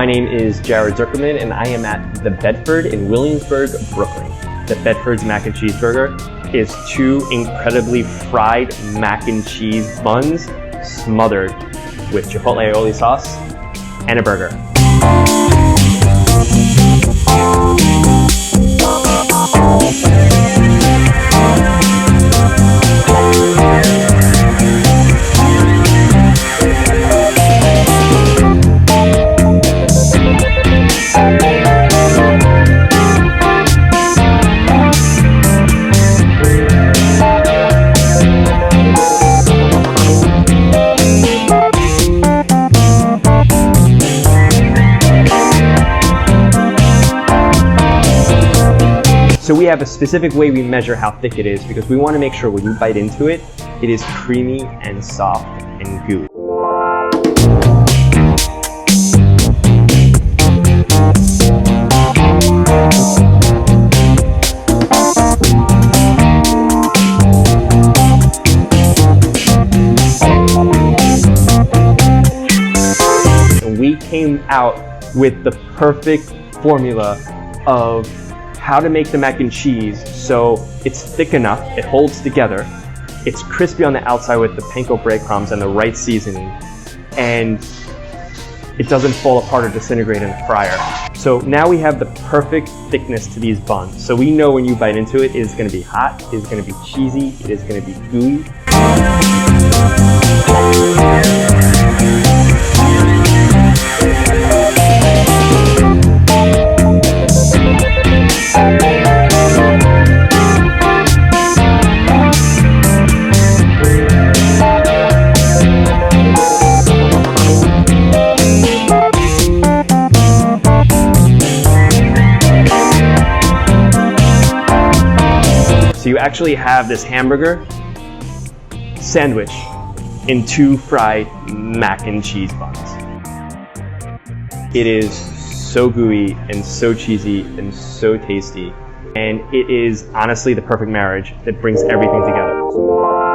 My name is Jared Zuckerman, and I am at the Bedford in Williamsburg, Brooklyn. The Bedford's mac and cheeseburger is 2 incredibly fried mac and cheese buns smothered with chipotle aioli sauce and a burger. So we have a specific way we measure how thick it is because we want to make sure when you bite into it, it is creamy and soft and gooey. And we came out with the perfect formula of how to make the mac and cheese so it's thick enough, it holds together, it's crispy on the outside with the panko breadcrumbs and the right seasoning, and it doesn't fall apart or disintegrate in the fryer. So now we have the perfect thickness to these buns. So we know when you bite into it, it's gonna be hot, it's gonna be cheesy, it is gonna be gooey. So you actually have this hamburger sandwich in 2 fried mac and cheese buns. It is so gooey and so cheesy and so tasty. And it is honestly the perfect marriage that brings everything together.